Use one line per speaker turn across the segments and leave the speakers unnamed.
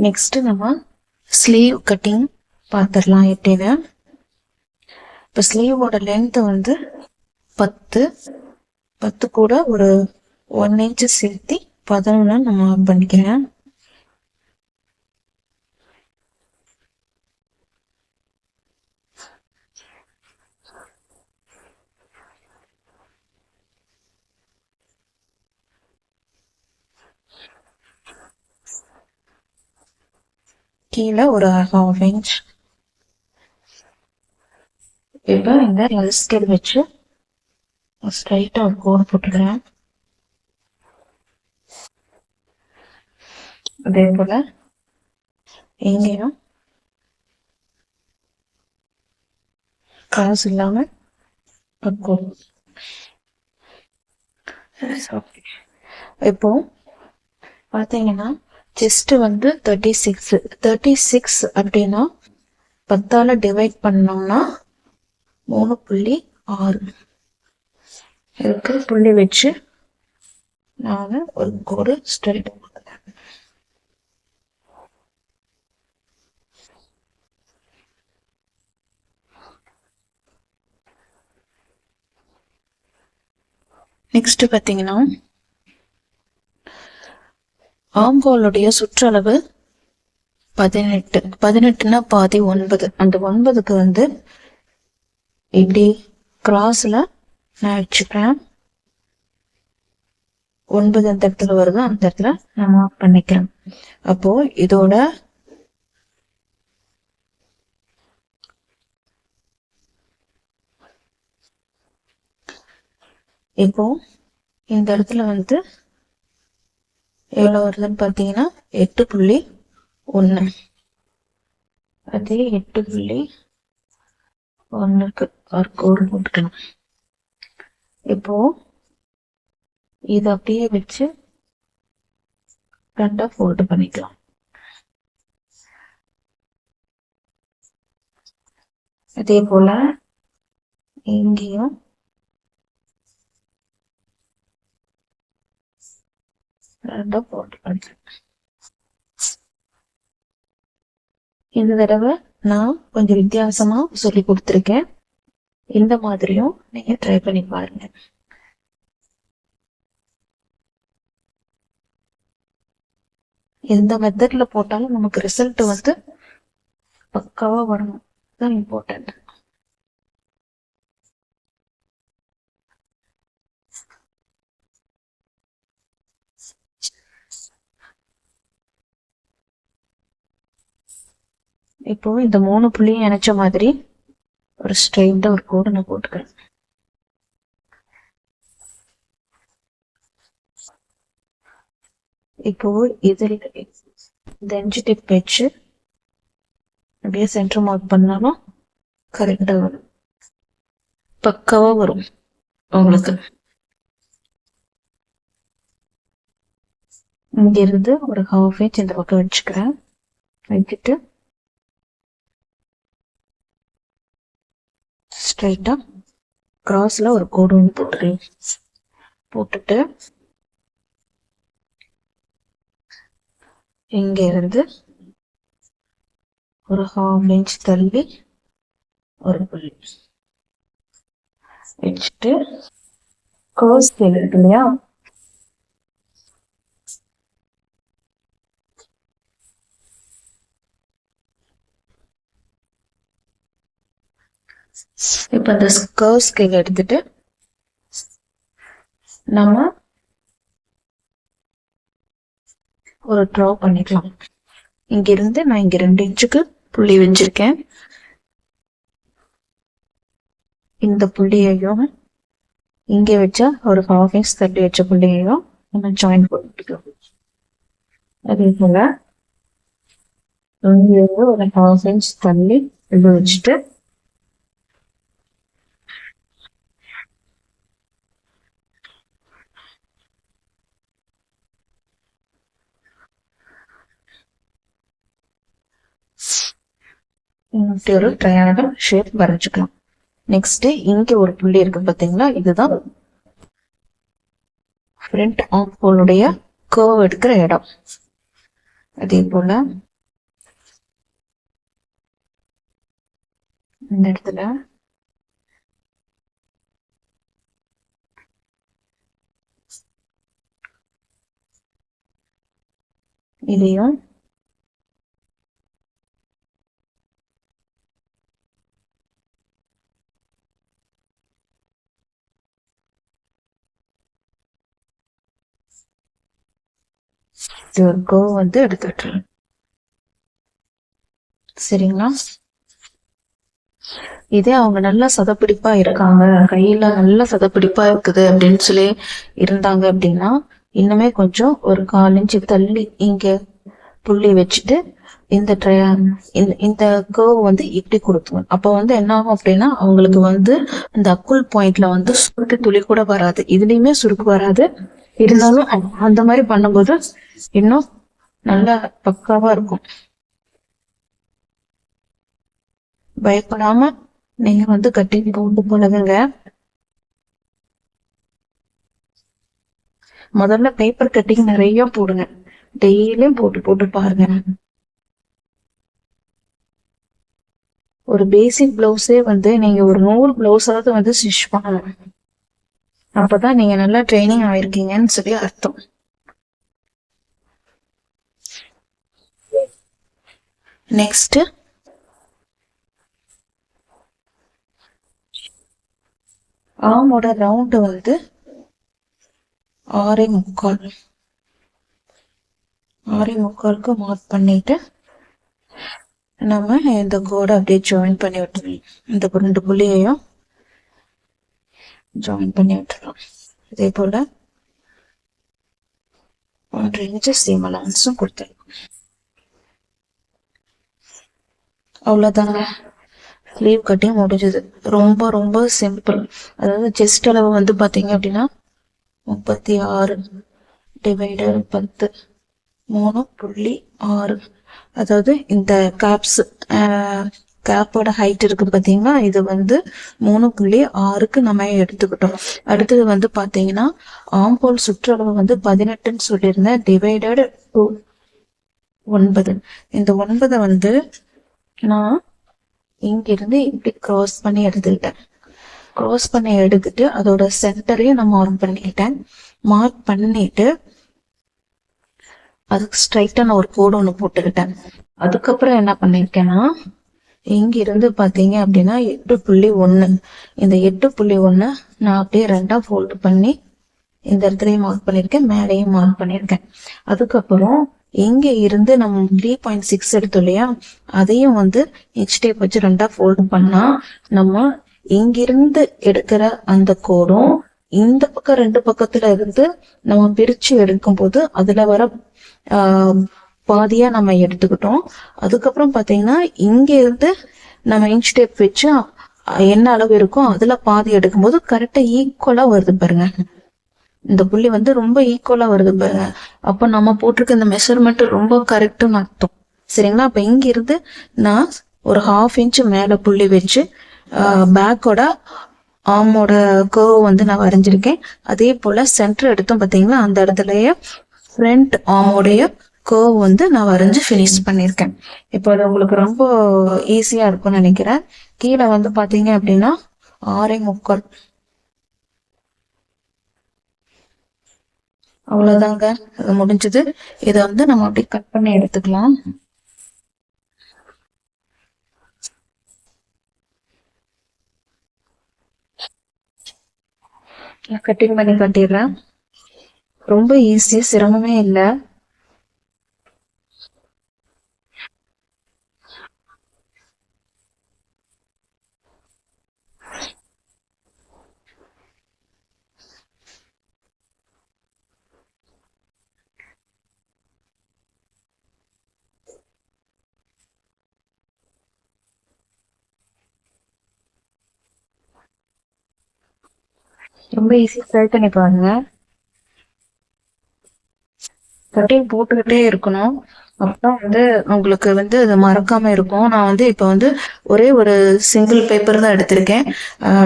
Next நம்ம sleeve cutting பார்த்துடலாம் எப்படின்னு. இப்போ ஸ்லீவோட லென்த் வந்து 10 கூட ஒரு 1 இன்ச் சேர்த்து 11 நம்ம பண்ணிக்கிறேன். கீழே ஒரு 1/2 இன்ச். இப்போ இந்த லெஸ் ஸ்கேல் வச்சு ஸ்ட்ரைட்டா ஒரு கோடு போட்டுக்கிறேன். அதே போல எங்கேயும் கிராஸ் இல்லாம ஒரு கோடு. இப்போ பாத்தீங்கன்னா செஸ்ட் வந்து 36 அப்படின்னா 10ஆல டிவைட் பண்ணோம்னா 3.6 இதுக்கு புள்ளி வச்சு நான் ஒரு கோடு ஸ்ட்ரைட் போடுறேன். நெக்ஸ்ட் பாத்தீங்கன்னா ஆம்ஹோலுடைய சுற்றளவு 18னா பாதி 9. அந்த 9க்கு வந்து இப்படி கிராஸ்ல நான் வச்சுக்கிறேன். 9 அந்த இடத்துல வருது, அந்த இடத்துல நான் மார்க் பண்ணிக்கிறேன். அப்போ இதோட இப்போ இந்த இடத்துல வந்து எவ்வளவு வருதுன்னு பாத்தீங்கன்னா 8.1. அதே 8.1க்கு ஒரு கோடு போட்டுக்கணும். இப்போ இது அப்படியே வச்சு 2 ஃபோல்ட் பண்ணிக்கலாம். அதே போல இங்கேயும் ஃபோல்ட் பண்ணிக்கலாம். இந்த தடவை நான் கொஞ்சம் வித்தியாசமா சொல்லி கொடுத்துருக்கேன். இந்த மாதிரியும் நீங்க ட்ரை பண்ணி பாருங்க. எந்த மெத்தட்ல போட்டாலும் நமக்கு ரிசல்ட் வந்து பக்காவா வரணும், தான் இம்பார்ட்டன்ட். இப்போ இந்த 3 புள்ளியும் இணைச்ச மாதிரி ஒரு ஸ்ட்ரெயிட்டா ஒரு கோடு நான் போட்டுக்கிறேன். இப்போ இதில் இந்த எட்ஜ் டிப் வச்சு அப்படியே சென்டர் மார்க் பண்ணாலும் கரெக்டா வரும், பக்காவா வரும் உங்களுக்கு. இங்க இருந்து ஒரு 1/2 இன்ச் இந்த பக்கம் வச்சுக்கிறேன். வச்சுட்டு ஸ்ட்ரைட்டா கிராஸ்ல ஒரு கோடு ஒன்று போட்டுக்கிறேன். போட்டுட்டு இங்க இருந்து ஒரு 1/2 இன்ச் தள்ளி ஒரு புள்ளி வச்சுட்டு கர்வ் ஸ்கேல் இருக்கு இல்லையா, இப்ப இந்த கர்வ் ஸ்கேல் எடுத்துட்டு நம்ம ஒரு ட்ரா பண்ணிக்கலாம். இங்க இருந்து நான் இங்க 2 இன்ச்சுக்கு புள்ளி வச்சிருக்கேன். இந்த புள்ளியையும் இங்க வச்சா ஒரு 1/2 இன்ச் தள்ளி வச்ச புள்ளியையும் நம்ம ஜாயின் பண்ணிக்கலாம். அதே போல இங்க இருந்து ஒரு 1/2 இன்ச் தள்ளி இது வச்சுட்டு ஒரு ட்ரையாங்கிள் ஷேப் வரைஞ்சுக்கலாம். நெக்ஸ்ட் இங்க ஒரு புள்ளி இருக்கு பாத்தீங்களா, இதுதான் ஃப்ரண்ட் ஆர்ம் ஹோலுடைய கர்வ் எடுக்கிற இடம். அதே போல இந்த இடத்துல இதையும் ஒரு கோ வந்து எடுத்துட்டு சரிங்களா. இதே அவங்க நல்லா சதப்பிடிப்பா இருக்காங்க, கையில நல்ல சதப்பிடிப்பா இருக்குது அப்படின்னு சொல்லி இருந்தாங்க அப்படின்னா இன்னுமே கொஞ்சம் ஒரு 1/4 இன்ச்சு தள்ளி இங்க புள்ளி வச்சுட்டு இந்த இந்த கர்வ் வந்து இப்படி கொடுத்துரும். அப்ப வந்து என்ன ஆகும் அப்படின்னா அவங்களுக்கு வந்து இந்த அக்குள் பாயிண்ட்ல வந்து சுருக்கு துளி கூட வராது, இதுலயுமே சுருக்கு வராது. இருந்தாலும் அந்த மாதிரி பண்ணும்போது இன்னும் நல்லா பக்காவா இருக்கும். பயப்படாம நீங்க வந்து கட்டிங் போட்டு பழகுங்க. முதல்ல பேப்பர் கட்டிங் நிறைய போடுங்க, டெய்லியும் போட்டு போட்டு பாருங்க. ஒரு பேசிக் பிளவுஸே வந்து நீங்க ஒரு 100 பிளவுஸாவது வந்து ஸ்டிச் பண்ணணும். அப்பதான் நீங்க நல்லா ட்ரைனிங் ஆயிருக்கீங்கன்னு சொல்லி அர்த்தம். நெக்ஸ்ட் ஆமோட ரவுண்டு வந்து 6.75 6.75க்கு மார்க் பண்ணிட்டு நம்ம இந்த கோடை அப்படியே ஜாயின் பண்ணி விட்டுருவோம். இந்த 2 புள்ளியையும் ஜாயின் பண்ணி விட்டுறோம். இதே போல 1.5 இன்ச்சு சீம் அலவன்ஸும் கொடுத்துருக்கோம். அவ்வளோதாங்க, ஸ்லீவ் கட்டிங் முடிஞ்சது. ரொம்ப ரொம்ப சிம்பிள். அதாவது செஸ்ட் அளவு வந்து பார்த்தீங்க அப்படின்னா 36 டிவைடர் 10 3.6. அதாவது இந்த கேப்போட ஹைட் இருக்கு பார்த்தீங்கன்னா இது வந்து 3.6க்கு நம்ம எடுத்துக்கிட்டோம். அடுத்தது வந்து பார்த்தீங்கன்னா ஆம்போல் சுற்றளவு வந்து 18ன்னு சொல்லியிருந்தேன், டிவைடட் 9. இந்த 9 வந்து நான் இங்கிருந்து இப்படி கிராஸ் பண்ணி எடுத்துக்கிட்டேன். கிராஸ் பண்ணி எடுத்துட்டு அதோட சென்டரையும் நான் மார்க் பண்ணிக்கிட்டேன். மார்க் பண்ணிட்டு அதுக்கு ஸ்ட்ரைட்டா நான் ஒரு கோடு ஒன்று போட்டுக்கிட்டேன். அதுக்கப்புறம் என்ன பண்ணிருக்கேன்னா இங்கிருந்து பார்த்தீங்க அப்படின்னா 8.1, இந்த 8.1 நான் அப்படியே 2ஆ ஃபோல்டு பண்ணி இந்த இடத்துலயும் மார்க் பண்ணியிருக்கேன், மேலேயும் மார்க் பண்ணியிருக்கேன். அதுக்கப்புறம் இங்க இருந்து நம்ம 3.6 எடுத்தோம் இல்லையா, அதையும் வந்து எச் டேப் வச்சு 2ஆ ஃபோல்டு பண்ணா நம்ம இங்கிருந்து எடுக்கிற அந்த கோடும் இந்த பக்கம் 2 பக்கத்துல இருந்து நம்ம பிரிச்சு எடுக்கும் போது அதுல வர பாதியா நம்ம எடுத்துக்கிட்டோம். அதுக்கப்புறம் பாத்தீங்கன்னா இங்க இருந்து நம்ம இன்ச் டேப் வச்சு என்ன அளவு இருக்கும் அதுல பாதி எடுக்கும்போது கரெக்டா ஈக்குவலா வருது பாருங்க. இந்த புள்ளி வந்து ரொம்ப ஈக்குவலா வருது பாருங்க. அப்ப நம்ம போட்டிருக்க இந்த மெஷர்மெண்ட் ரொம்ப கரெக்டுன்னு அர்த்தம். சரிங்களா. அப்ப இங்க இருந்து நான் ஒரு 1/2 இன்ச் மேல புள்ளி வச்சு பேக்கோட ஆமோட கர்வ் வந்து நான் வரைஞ்சிருக்கேன். அதே போல சென்டர் எடுத்தோம் பாத்தீங்களா, அந்த இடத்துலயே ஃப்ரண்ட் ஆமோடைய கர்வ் வந்து நான் வரைஞ்சு ஃபினிஷ் பண்ணியிருக்கேன். இப்போ அது உங்களுக்கு ரொம்ப ஈஸியா இருக்கும்னு நினைக்கிறேன். கீழே வந்து பாத்தீங்க அப்படின்னா 6.75. அவ்வளவுதாங்க, அது முடிஞ்சது. இதை வந்து நம்ம அப்படியே கட் பண்ணி எடுத்துக்கலாம். கட்டிங் பண்ணி கட்டிடுறேன். ரொம்ப ஈஸி, சிரமமே இல்லை. ரொம்ப ஈஸி, ட்ரை பண்ணி பாருங்க. கட்டிங் போட்டுக்கிட்டே இருக்கணும். அப்புறம் வந்து உங்களுக்கு வந்து அது மறக்காம இருக்கும். நான் வந்து இப்போ வந்து ஒரே ஒரு சிங்கிள் பேப்பர் தான் எடுத்திருக்கேன்.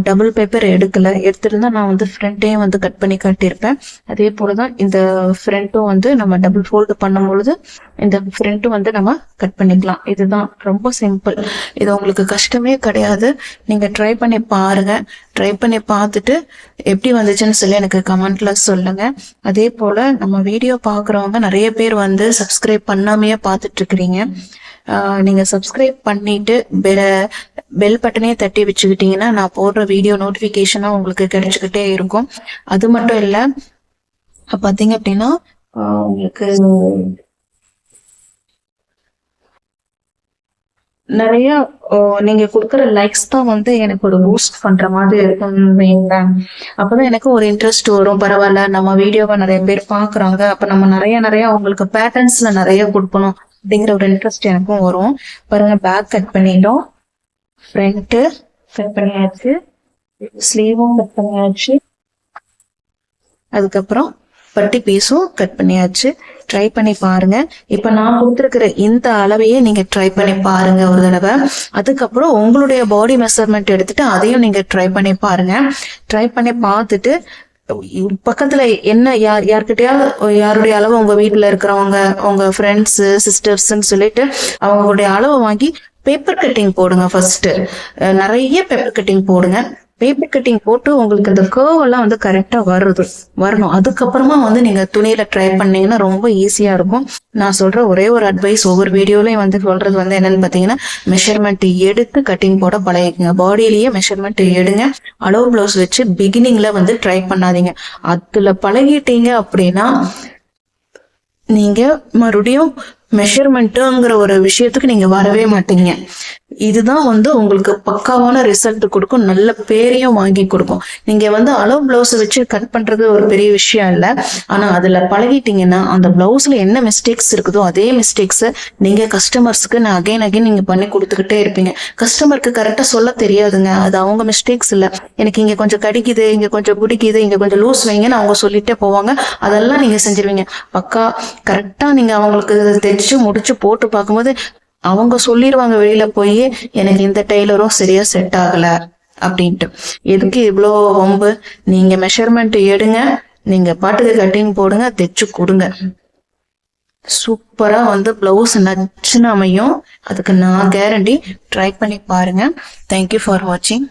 டபுள் பேப்பர் எடுக்கல. எடுத்திருந்தா நான் வந்து ஃப்ரண்ட்டையும் வந்து கட் பண்ணி காட்டியிருப்பேன். அதே போலதான் இந்த ஃப்ரண்ட்டும் வந்து நம்ம டபுள் ஃபோல்டு பண்ணும் பொழுது இந்த ஃப்ரண்ட்டும் வந்து நம்ம கட் பண்ணிக்கலாம். இதுதான் ரொம்ப சிம்பிள். இது உங்களுக்கு கஷ்டமே கிடையாது. நீங்க ட்ரை பண்ணி பாருங்க. ட்ரை பண்ணி பார்த்துட்டு எப்படி வந்துச்சுன்னு சொல்லி எனக்கு கமெண்ட்ல சொல்லுங்க. அதே போல நம்ம வீடியோ பாக்குறவங்க நிறைய பேர் வந்து சப்ஸ்கிரைப் பண்ணாமையே பார்த்துட்டு இருக்கிறீங்க. நீங்க சப்ஸ்கிரைப் பண்ணிட்டு பெல் பட்டனே தட்டி வச்சுக்கிட்டீங்கன்னா நான் போடுற வீடியோ நோட்டிபிகேஷனா உங்களுக்கு கிடைச்சுக்கிட்டே இருக்கும். அது மட்டும் இல்ல பாத்தீங்க அப்படின்னா உங்களுக்கு நிறைய நீங்க கொடுக்குற லைக்ஸ் தான் வந்து எனக்கு ஒரு பூஸ்ட் பண்ற மாதிரி இருக்குன்னு வைங்களேன். அப்பதான் எனக்கு ஒரு இன்ட்ரெஸ்ட் வரும். பரவாயில்ல, நம்ம வீடியோவை நிறைய பேர் பாக்குறாங்க, அப்ப நம்ம நிறைய அவங்களுக்கு பேட்டர்ன்ஸ்ல நிறைய கொடுக்கணும் அப்படிங்கிற ஒரு இன்ட்ரெஸ்ட் எனக்கும் வரும். பாருங்க, பேக் கட் பண்ணிட்டோம், ஃப்ரண்ட் கட் பண்ணியாச்சு, ஸ்லீவும் கட் பண்ணியாச்சு, அதுக்கப்புறம் பட்டி பீஸும் கட் பண்ணியாச்சு. ட்ரை பண்ணி பாருங்க. இப்ப நான் கொடுத்துருக்கிற இந்த அளவையே நீங்க ட்ரை பண்ணி பாருங்க ஒரு தடவை. அதுக்கப்புறம் உங்களுடைய பாடி மெஷர்மெண்ட் எடுத்துட்டு அதையும் நீங்க ட்ரை பண்ணி பாருங்க. ட்ரை பண்ணி பார்த்துட்டு பக்கத்துல என்ன யாருடைய அளவு உங்க வீட்டுல இருக்கிறவங்க, உங்க ஃப்ரெண்ட்ஸ் சிஸ்டர்ஸ்ன்னு சொல்லிட்டு அவங்களுடைய அளவை வாங்கி பேப்பர் கட்டிங் போடுங்க. ஃபர்ஸ்ட் நிறைய பேப்பர் கட்டிங் போடுங்க. பேப்பர் கட்டிங் போட்டு உங்களுக்கு இந்த கர்வ் எல்லாம் வந்து கரெக்டா வரணும். அதுக்கப்புறமா வந்து நீங்க துணியில ட்ரை பண்ணீங்கன்னா ரொம்ப ஈஸியா இருக்கும். நான் சொல்ற ஒரே ஒரு அட்வைஸ், ஒவ்வொரு வீடியோலயும் வந்து சொல்றது வந்து என்னன்னு பாத்தீங்கன்னா, மெஷர்மெண்ட் எடுத்து கட்டிங் போட பழகிக்குங்க. பாடியிலேயே மெஷர்மெண்ட் எடுங்க. அளவு பிளவுஸ் வச்சு பிகினிங்ல வந்து ட்ரை பண்ணாதீங்க. அதுல பழகிட்டீங்க அப்படின்னா நீங்க மறுபடியும் மெஷர்மெண்ட்டுங்கிற ஒரு விஷயத்துக்கு நீங்க வரவே மாட்டீங்க. இதுதான் வந்து உங்களுக்கு பக்காவான ரிசல்ட் கொடுக்கும், நல்ல பேரையும் வாங்கி கொடுக்கும். நீங்க வந்து அளவு பிளவுஸ் வச்சு கட் பண்றது ஒரு பெரிய விஷயம் இல்லை. ஆனா அதுல பழகிட்டீங்கன்னா அந்த பிளவுஸ்ல என்ன மிஸ்டேக்ஸ் இருக்குதோ அதே மிஸ்டேக்ஸ் நீங்க கஸ்டமர்ஸ்க்கு நான் அகைன் நீங்க பண்ணி கொடுத்துக்கிட்டே இருப்பீங்க. கஸ்டமருக்கு கரெக்டா சொல்ல தெரியாதுங்க, அது அவங்க மிஸ்டேக்ஸ் இல்ல. எனக்கு இங்க கொஞ்சம் கடிக்குது, இங்க கொஞ்சம் பிடிக்குது, இங்க கொஞ்சம் லூஸ் வைங்கன்னு அவங்க சொல்லிட்டே போவாங்க. அதெல்லாம் நீங்க செஞ்சிருவீங்க. பக்கா கரெக்டா நீங்க அவங்களுக்கு தைச்சு முடிச்சு போட்டு பார்க்கும்போது அவங்க சொல்லிடுவாங்க வெளியில போய், எனக்கு இந்த டெய்லரும் சரியா செட் ஆகல அப்படின்ட்டு. எதுக்கு இவ்வளோ வம்பு? நீங்க மெஷர்மெண்ட் எடுங்க, நீங்க பாட்டுக்கு கட்டிங் போடுங்க, தைச்சு கொடுங்க. சூப்பரா வந்து பிளவுஸ் நச்சுன்னு அமையும். அதுக்கு நான் கேரண்டி. ட்ரை பண்ணி பாருங்க. தேங்க்யூ ஃபார் வாட்சிங்.